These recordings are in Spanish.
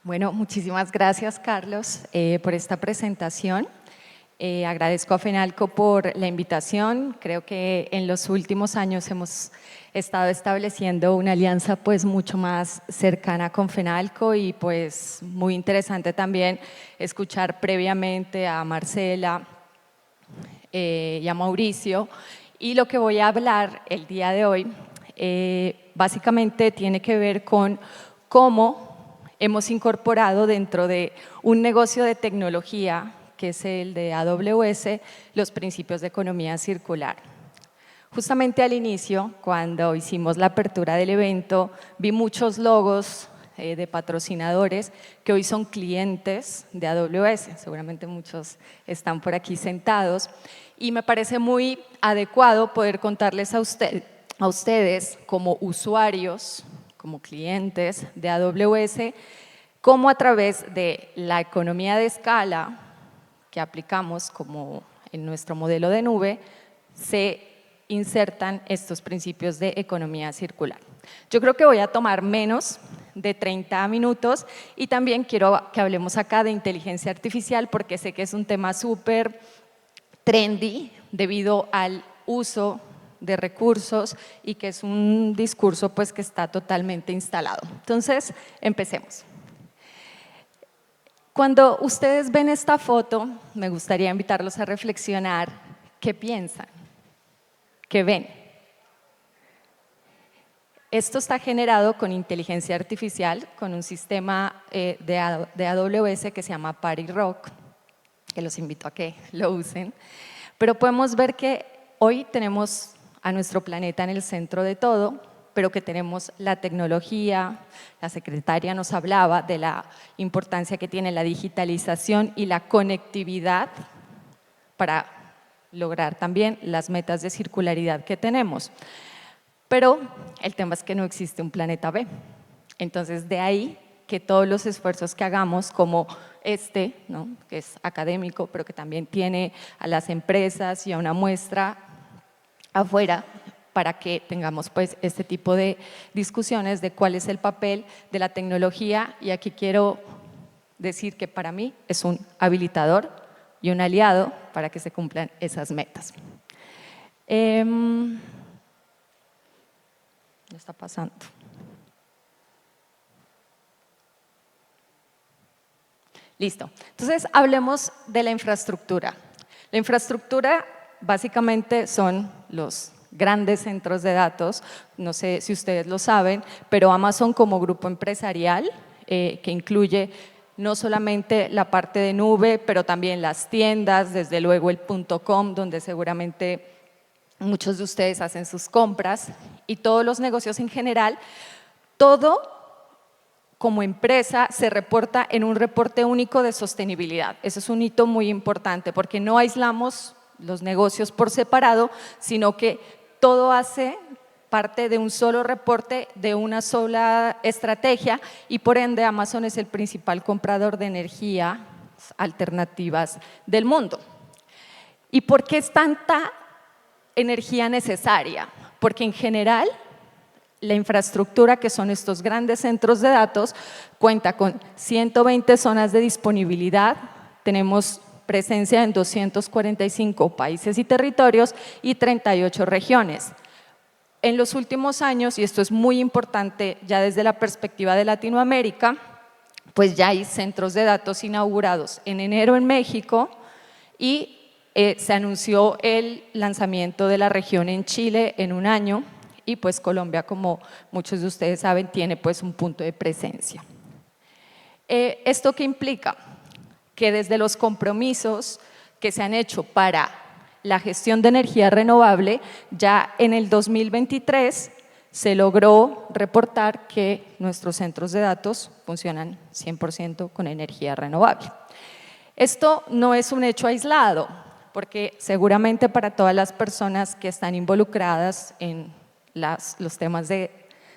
Bueno, muchísimas gracias, Carlos, por esta presentación. Agradezco a FENALCO por la invitación. Creo que en los últimos años hemos estado estableciendo una alianza pues mucho más cercana con FENALCO y pues muy interesante también escuchar previamente a Marcela y a Mauricio. Y lo que voy a hablar el día de hoy básicamente tiene que ver con cómo hemos incorporado dentro de un negocio de tecnología que es el de AWS, los principios de economía circular. Justamente al inicio, cuando hicimos la apertura del evento, vi muchos logos de patrocinadores que hoy son clientes de AWS. Seguramente muchos están por aquí sentados. Y me parece muy adecuado poder contarles a ustedes como usuarios, como clientes de AWS, cómo a través de la economía de escala que aplicamos como en nuestro modelo de nube, se insertan estos principios de economía circular. Yo creo que voy a tomar menos de 30 minutos y también quiero que hablemos acá de inteligencia artificial porque sé que es un tema súper trendy debido al uso de recursos y que es un discurso pues que está totalmente instalado. Entonces, empecemos. Cuando ustedes ven esta foto, me gustaría invitarlos a reflexionar qué piensan, qué ven. Esto está generado con inteligencia artificial, con un sistema de AWS que se llama ParyRock, que los invito a que lo usen. Pero podemos ver que hoy tenemos a nuestro planeta en el centro de todo, pero que tenemos la tecnología, la secretaria nos hablaba de la importancia que tiene la digitalización y la conectividad para lograr también las metas de circularidad que tenemos. Pero el tema es que no existe un planeta B. Entonces, de ahí que todos los esfuerzos que hagamos, como ¿no? Que es académico, pero que también tiene a las empresas y a una muestra afuera, para que tengamos pues este tipo de discusiones de cuál es el papel de la tecnología, y aquí quiero decir que para mí es un habilitador y un aliado para que se cumplan esas metas. ¿Qué está pasando? Listo. Entonces, hablemos de la infraestructura. La infraestructura básicamente son los grandes centros de datos, no sé si ustedes lo saben, pero Amazon como grupo empresarial, que incluye no solamente la parte de nube, pero también las tiendas, desde luego el .com, donde seguramente muchos de ustedes hacen sus compras, y todos los negocios en general, todo como empresa se reporta en un reporte único de sostenibilidad. Ese es un hito muy importante porque no aislamos los negocios por separado, sino que todo hace parte de un solo reporte, de una sola estrategia, y por ende Amazon es el principal comprador de energía alternativas del mundo. ¿Y por qué es tanta energía necesaria? Porque en general la infraestructura, que son estos grandes centros de datos, cuenta con 120 zonas de disponibilidad, tenemos presencia en 245 países y territorios y 38 regiones. En los últimos años, y esto es muy importante ya desde la perspectiva de Latinoamérica, pues ya hay centros de datos inaugurados en enero en México y se anunció el lanzamiento de la región en Chile en un año, y pues Colombia, como muchos de ustedes saben, tiene pues un punto de presencia. ¿Esto qué implica? Que desde los compromisos que se han hecho para la gestión de energía renovable, ya en el 2023 se logró reportar que nuestros centros de datos funcionan 100% con energía renovable. Esto no es un hecho aislado, porque seguramente para todas las personas que están involucradas en los temas de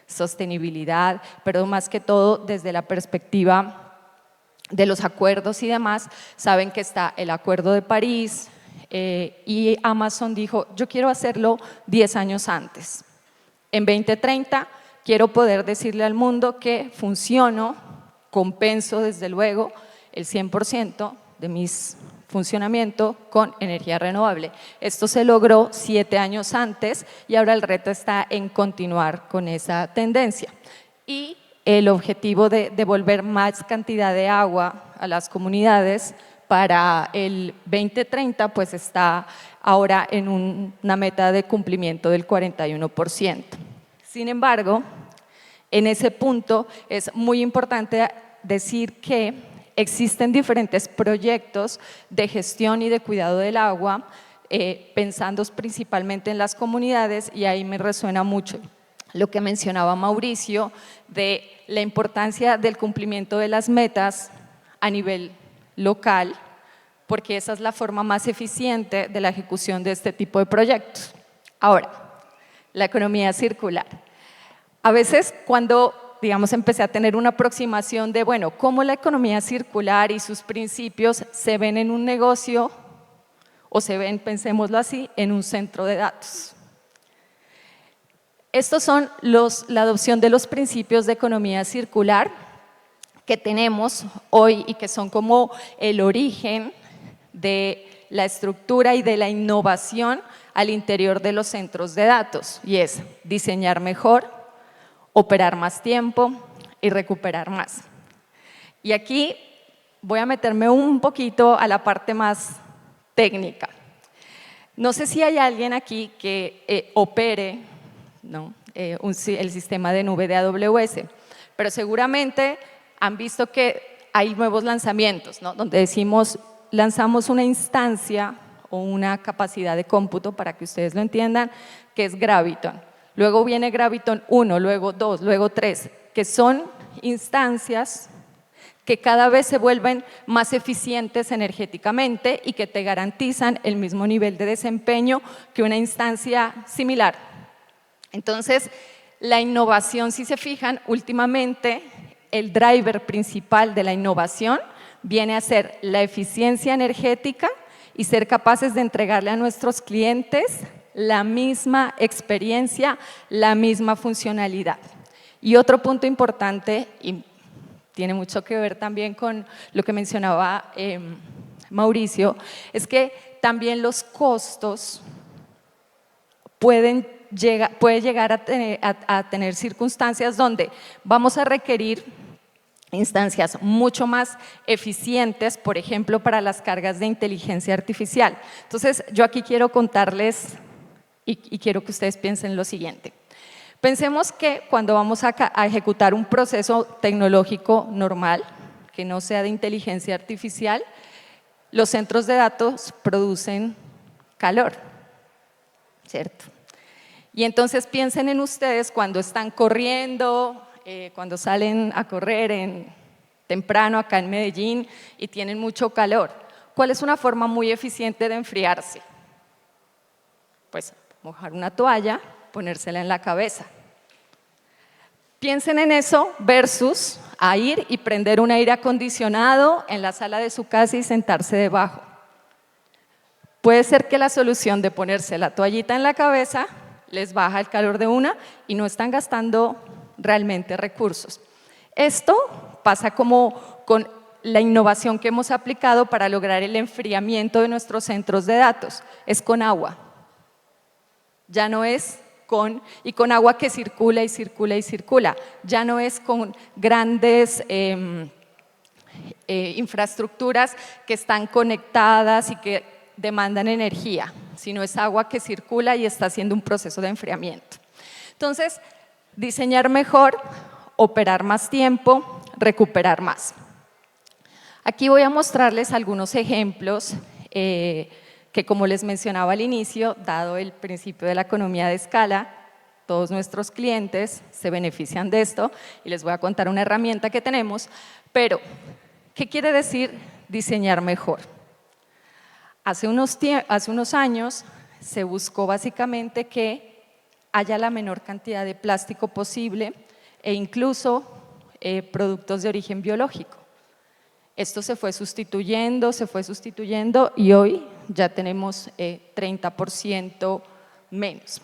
sostenibilidad, pero más que todo desde la perspectiva de los acuerdos y demás, saben que está el Acuerdo de París y Amazon dijo, yo quiero hacerlo 10 años antes. En 2030 quiero poder decirle al mundo que funciono compenso desde luego el 100% de mis funcionamiento con energía renovable. Esto se logró 7 años antes y ahora el reto está en continuar con esa tendencia. Y el objetivo de devolver más cantidad de agua a las comunidades para el 2030 pues está ahora en una meta de cumplimiento del 41%. Sin embargo, en ese punto es muy importante decir que existen diferentes proyectos de gestión y de cuidado del agua, pensando principalmente en las comunidades, y ahí me resuena mucho lo que mencionaba Mauricio de la importancia del cumplimiento de las metas a nivel local, porque esa es la forma más eficiente de la ejecución de este tipo de proyectos. Ahora, la economía circular. A veces cuando digamos, empecé a tener una aproximación de, bueno, cómo la economía circular y sus principios se ven en un negocio o se ven, pensémoslo así, en un centro de datos. Estos son la adopción de los principios de economía circular que tenemos hoy y que son como el origen de la estructura y de la innovación al interior de los centros de datos, y es diseñar mejor, operar más tiempo y recuperar más. Y aquí voy a meterme un poquito a la parte más técnica. No sé si hay alguien aquí que opere, ¿no? El sistema de nube de AWS, pero seguramente han visto que hay nuevos lanzamientos, ¿no? Donde decimos, lanzamos una instancia o una capacidad de cómputo, para que ustedes lo entiendan, que es Graviton. Luego viene Graviton 1, luego 2, luego 3, que son instancias que cada vez se vuelven más eficientes energéticamente y que te garantizan el mismo nivel de desempeño que una instancia similar. Entonces, la innovación, si se fijan, últimamente el driver principal de la innovación viene a ser la eficiencia energética y ser capaces de entregarle a nuestros clientes la misma experiencia, la misma funcionalidad. Y otro punto importante, y tiene mucho que ver también con lo que mencionaba Mauricio, es que también los costos puede llegar a tener circunstancias donde vamos a requerir instancias mucho más eficientes, por ejemplo, para las cargas de inteligencia artificial. Entonces, yo aquí quiero contarles y quiero que ustedes piensen lo siguiente. Pensemos que cuando vamos a ejecutar un proceso tecnológico normal, que no sea de inteligencia artificial, los centros de datos producen calor, ¿cierto? Y entonces piensen en ustedes cuando están corriendo, cuando salen a correr temprano acá en Medellín y tienen mucho calor. ¿Cuál es una forma muy eficiente de enfriarse? Pues mojar una toalla, ponérsela en la cabeza. Piensen en eso versus a ir y prender un aire acondicionado en la sala de su casa y sentarse debajo. Puede ser que la solución de ponerse la toallita en la cabeza les baja el calor de una y no están gastando realmente recursos. Esto pasa como con la innovación que hemos aplicado para lograr el enfriamiento de nuestros centros de datos. Es con agua. Ya no es con agua que circula y circula y circula. Ya no es con grandes infraestructuras que están conectadas y que demandan energía, sino es agua que circula y está haciendo un proceso de enfriamiento. Entonces, diseñar mejor, operar más tiempo, recuperar más. Aquí voy a mostrarles algunos ejemplos que, como les mencionaba al inicio, dado el principio de la economía de escala, todos nuestros clientes se benefician de esto y les voy a contar una herramienta que tenemos, pero ¿qué quiere decir diseñar mejor? Hace unos años se buscó básicamente que haya la menor cantidad de plástico posible e incluso productos de origen biológico. Esto se fue sustituyendo y hoy ya tenemos 30% menos.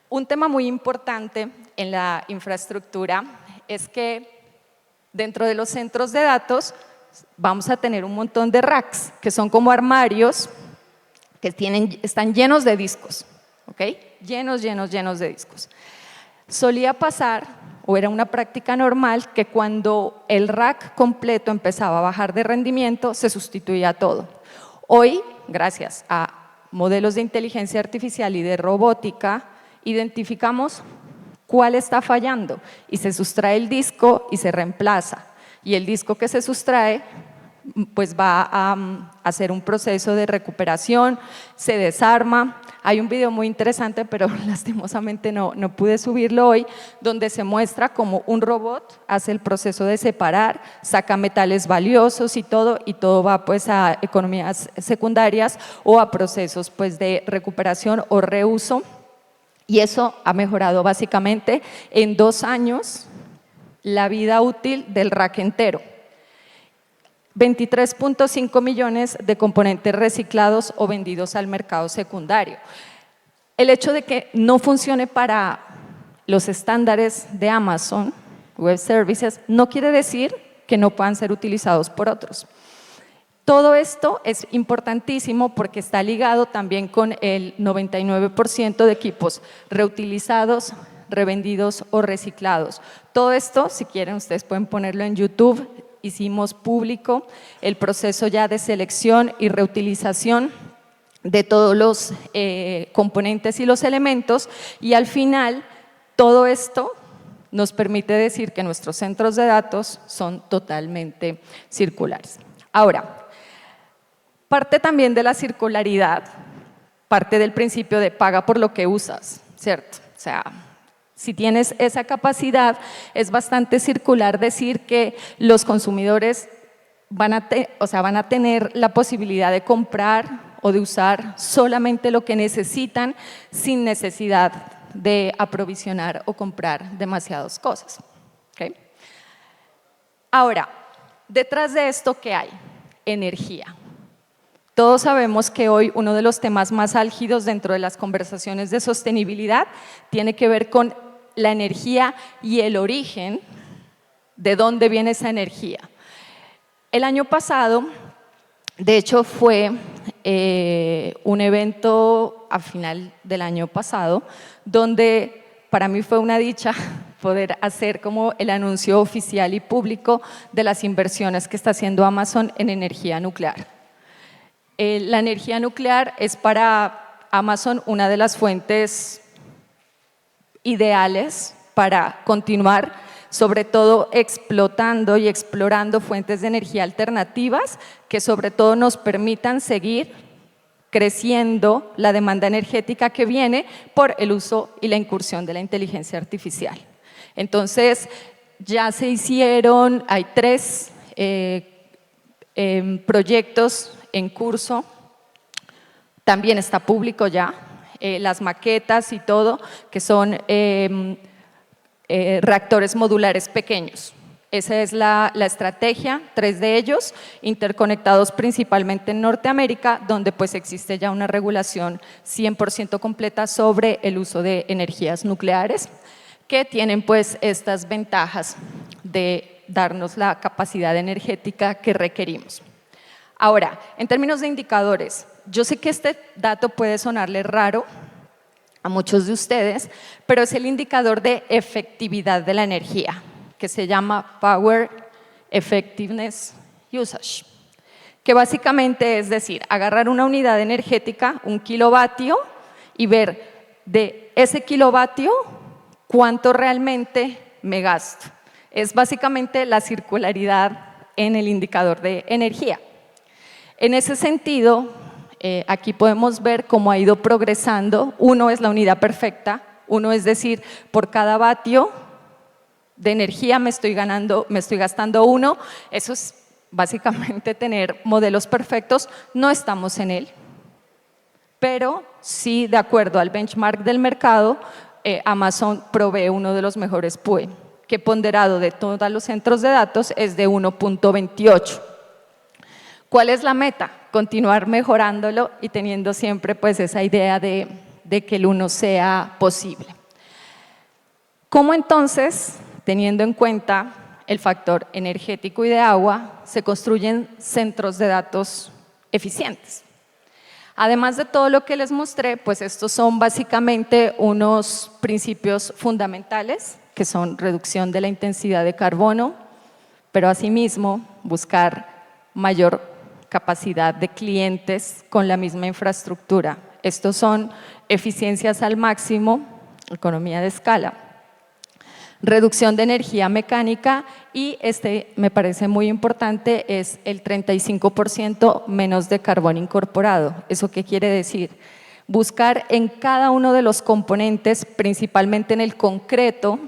Un tema muy importante en la infraestructura es que Dentro de los centros de datos vamos a tener un montón de racks, que son como armarios que están llenos de discos, ¿ok? Llenos de discos. Solía pasar, o era una práctica normal, que cuando el rack completo empezaba a bajar de rendimiento, se sustituía todo. Hoy, gracias a modelos de inteligencia artificial y de robótica, identificamos cuál está fallando y se sustrae el disco y se reemplaza. Y el disco que se sustrae pues va a hacer un proceso de recuperación, se desarma. Hay un video muy interesante, pero lastimosamente no pude subirlo hoy, donde se muestra cómo un robot hace el proceso de separar, saca metales valiosos y todo va pues a economías secundarias o a procesos pues de recuperación o reuso. Y eso ha mejorado básicamente en 2 años la vida útil del rack entero. 23.5 millones de componentes reciclados o vendidos al mercado secundario. El hecho de que no funcione para los estándares de Amazon Web Services no quiere decir que no puedan ser utilizados por otros. Todo esto es importantísimo porque está ligado también con el 99% de equipos reutilizados, revendidos o reciclados. Todo esto, si quieren, ustedes pueden ponerlo en YouTube. Hicimos público el proceso ya de selección y reutilización de todos los componentes y los elementos, y al final todo esto nos permite decir que nuestros centros de datos son totalmente circulares. Ahora, parte también de la circularidad, parte del principio de paga por lo que usas, ¿cierto? O sea, si tienes esa capacidad, es bastante circular decir que los consumidores van a tener la posibilidad de comprar o de usar solamente lo que necesitan sin necesidad de aprovisionar o comprar demasiadas cosas. ¿Okay? Ahora, detrás de esto, ¿qué hay? Energía. Todos sabemos que hoy uno de los temas más álgidos dentro de las conversaciones de sostenibilidad tiene que ver con la energía y el origen de dónde viene esa energía. El año pasado, de hecho, fue un evento a final del año pasado, donde para mí fue una dicha poder hacer como el anuncio oficial y público de las inversiones que está haciendo Amazon en energía nuclear. La energía nuclear es para Amazon una de las fuentes ideales para continuar, sobre todo explotando y explorando fuentes de energía alternativas que sobre todo nos permitan seguir creciendo la demanda energética que viene por el uso y la incursión de la inteligencia artificial. Entonces, ya se hicieron, hay 3 proyectos en curso, también está público ya, las maquetas y todo, que son reactores modulares pequeños. Esa es la estrategia, 3 de ellos, interconectados principalmente en Norteamérica, donde pues existe ya una regulación 100% completa sobre el uso de energías nucleares, que tienen pues estas ventajas de darnos la capacidad energética que requerimos. Ahora, en términos de indicadores, yo sé que este dato puede sonarle raro a muchos de ustedes, pero es el indicador de efectividad de la energía, que se llama Power Effectiveness Usage, que básicamente es decir, agarrar una unidad energética, 1 kilovatio, y ver de ese kilovatio cuánto realmente me gasto. Es básicamente la circularidad en el indicador de energía. En ese sentido, aquí podemos ver cómo ha ido progresando. 1 es la unidad perfecta, 1 es decir, por cada vatio de energía me estoy gastando 1. Eso es básicamente tener modelos perfectos. No estamos en él, pero sí, de acuerdo al benchmark del mercado, Amazon provee uno de los mejores PUE, que ponderado de todos los centros de datos es de 1.28. ¿Cuál es la meta? Continuar mejorándolo y teniendo siempre pues esa idea de que el 1 sea posible. ¿Cómo entonces, teniendo en cuenta el factor energético y de agua, se construyen centros de datos eficientes. Además de todo lo que les mostré, pues estos son básicamente unos principios fundamentales, que son reducción de la intensidad de carbono, pero asimismo buscar mayor capacidad de clientes con la misma infraestructura. Estos son eficiencias al máximo, economía de escala, reducción de energía mecánica y este me parece muy importante, es el 35% menos de carbón incorporado. ¿Eso qué quiere decir? Buscar en cada uno de los componentes, principalmente en el concreto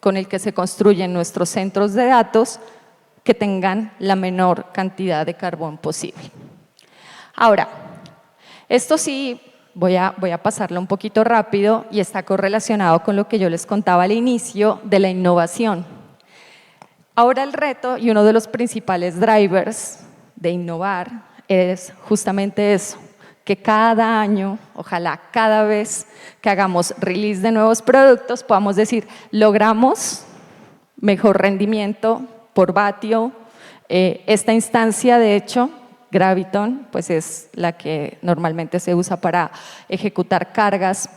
con el que se construyen nuestros centros de datos, que tengan la menor cantidad de carbón posible. Ahora, esto sí, voy a pasarlo un poquito rápido y está correlacionado con lo que yo les contaba al inicio de la innovación. Ahora el reto y uno de los principales drivers de innovar es justamente eso, que cada año, ojalá cada vez que hagamos release de nuevos productos, podamos decir, logramos mejor rendimiento por vatio. Esta instancia, de hecho, Graviton, pues es la que normalmente se usa para ejecutar cargas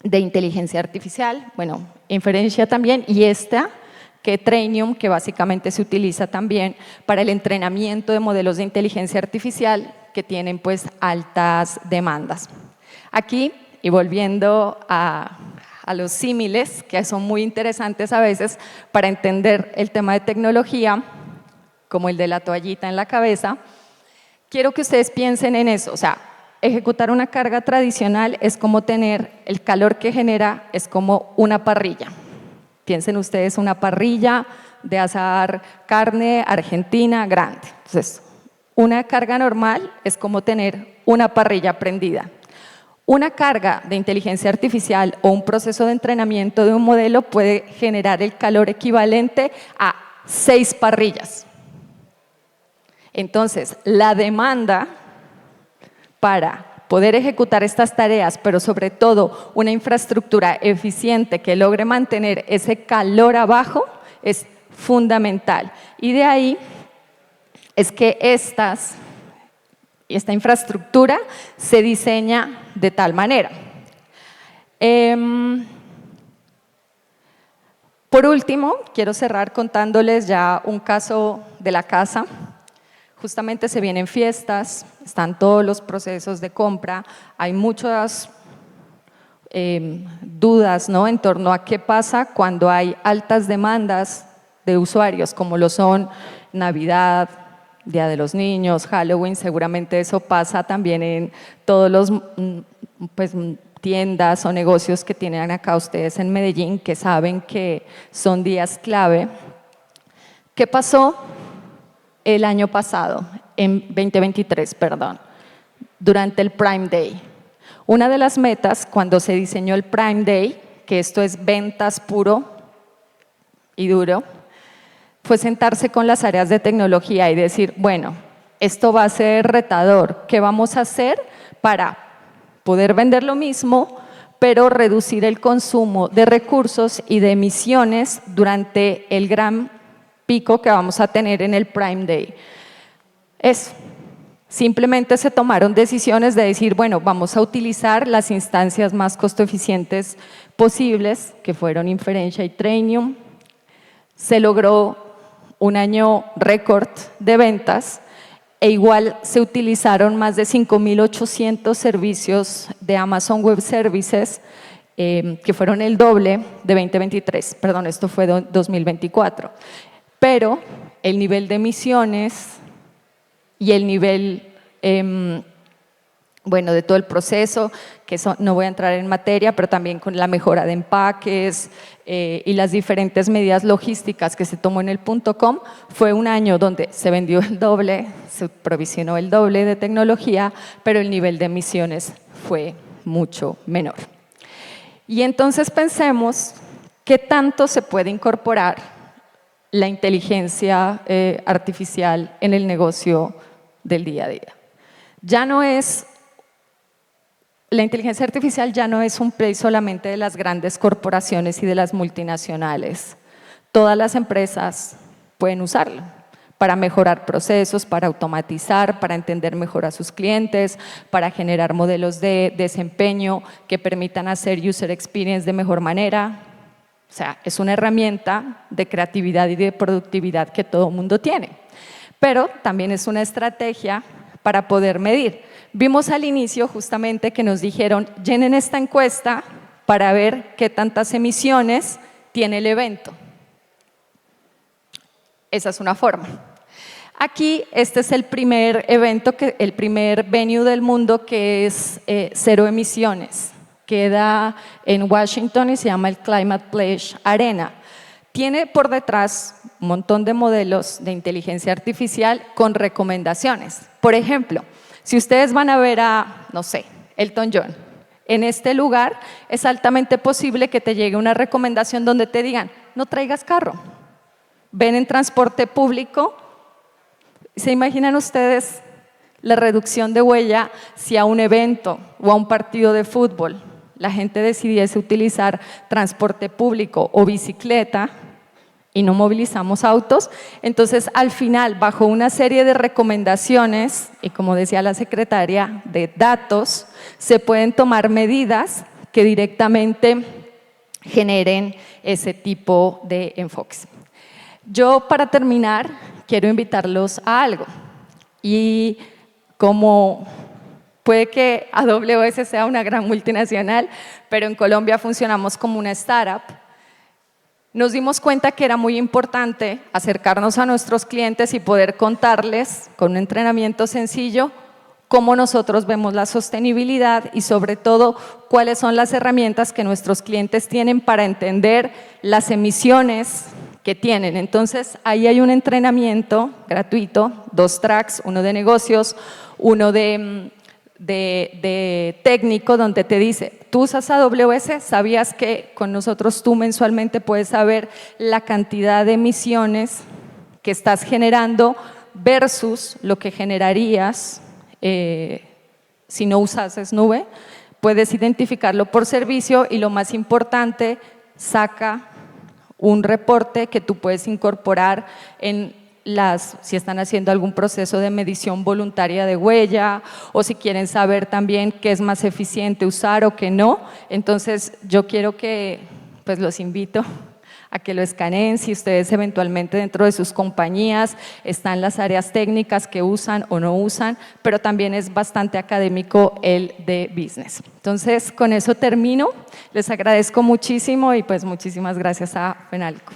de inteligencia artificial, bueno, inferencia también, y esta, que Trainium, que básicamente se utiliza también para el entrenamiento de modelos de inteligencia artificial que tienen pues altas demandas. Aquí, y volviendo a los símiles, que son muy interesantes a veces para entender el tema de tecnología, como el de la toallita en la cabeza, quiero que ustedes piensen en eso, o sea, ejecutar una carga tradicional es como tener, el calor que genera es como una parrilla. Piensen ustedes una parrilla de asar carne argentina grande. Entonces, una carga normal es como tener una parrilla prendida. Una carga de inteligencia artificial o un proceso de entrenamiento de un modelo puede generar el calor equivalente a 6 parrillas. Entonces, la demanda para poder ejecutar estas tareas, pero sobre todo una infraestructura eficiente que logre mantener ese calor abajo, es fundamental. Y de ahí es que esta infraestructura se diseña de tal manera. Por último, quiero cerrar contándoles ya un caso de la casa. Justamente se vienen fiestas, están todos los procesos de compra, hay muchas dudas, ¿no?, en torno a qué pasa cuando hay altas demandas de usuarios, como lo son Navidad, Día de los Niños, Halloween. Seguramente eso pasa también en todos los pues, tiendas o negocios que tienen acá ustedes en Medellín, que saben que son días clave. ¿Qué pasó el año pasado, en 2023, perdón, durante el Prime Day? Una de las metas cuando se diseñó el Prime Day, que esto es ventas puro y duro, fue sentarse con las áreas de tecnología y decir, bueno, esto va a ser retador, ¿qué vamos a hacer para poder vender lo mismo, pero reducir el consumo de recursos y de emisiones durante el gran pico que vamos a tener en el Prime Day? Simplemente se tomaron decisiones de decir, bueno, vamos a utilizar las instancias más costo eficientes posibles, que fueron Inferentia y Trainium. Se logró un año récord de ventas e igual se utilizaron más de 5.800 servicios de Amazon Web Services, que fueron el doble de 2023, perdón, esto fue 2024. Pero el nivel de emisiones y el nivel, bueno, de todo el proceso, que eso no voy a entrar en materia, pero también con la mejora de empaques y las diferentes medidas logísticas que se tomó en el .com, fue un año donde se vendió el doble, se provisionó el doble de tecnología, pero el nivel de emisiones fue mucho menor. Y entonces pensemos qué tanto se puede incorporar la inteligencia artificial en el negocio del día a día. La inteligencia artificial ya no es un play solamente de las grandes corporaciones y de las multinacionales. todas las empresas pueden usarlo para mejorar procesos, para automatizar, para entender mejor a sus clientes, para generar modelos de desempeño que permitan hacer user experience de mejor manera. O sea, es una herramienta de creatividad y de productividad que todo el mundo tiene, pero también es una estrategia para poder medir. Vimos al inicio justamente que nos dijeron, llenen esta encuesta para ver qué tantas emisiones tiene el evento. Esa es una forma. Aquí, este es el primer evento, el primer venue del mundo que es cero emisiones. Queda en Washington y se llama el Climate Pledge Arena. Tiene por detrás un montón de modelos de inteligencia artificial con recomendaciones. Por ejemplo, si ustedes van a ver a, no sé, Elton John, en este lugar es altamente posible que te llegue una recomendación donde te digan, no traigas carro, ven en transporte público. ¿Se imaginan ustedes la reducción de huella si a un evento o a un partido de fútbol la gente decidiese utilizar transporte público o bicicleta y no movilizamos autos? Entonces, al final, bajo una serie de recomendaciones y, como decía la secretaria, de datos, se pueden tomar medidas que directamente generen ese tipo de enfoques. Yo, para terminar, quiero invitarlos a algo. Y como puede que AWS sea una gran multinacional, pero en Colombia funcionamos como una startup, nos dimos cuenta que era muy importante acercarnos a nuestros clientes y poder contarles, con un entrenamiento sencillo, cómo nosotros vemos la sostenibilidad y, sobre todo, cuáles son las herramientas que nuestros clientes tienen para entender las emisiones que tienen. Entonces, ahí hay un entrenamiento gratuito, 2 tracks, uno de negocios, uno de técnico, donde te dice, tú usas AWS, ¿sabías que con nosotros tú mensualmente puedes saber la cantidad de emisiones que estás generando versus lo que generarías si no usases nube? Puedes identificarlo por servicio y, lo más importante, saca un reporte que tú puedes incorporar en si están haciendo algún proceso de medición voluntaria de huella, o si quieren saber también qué es más eficiente usar o qué no. Entonces, yo quiero que, pues los invito a que lo escaneen. Si ustedes eventualmente dentro de sus compañías están las áreas técnicas que usan o no usan, pero también es bastante académico el de business. Entonces, con eso termino. Les agradezco muchísimo y pues muchísimas gracias a FENALCO.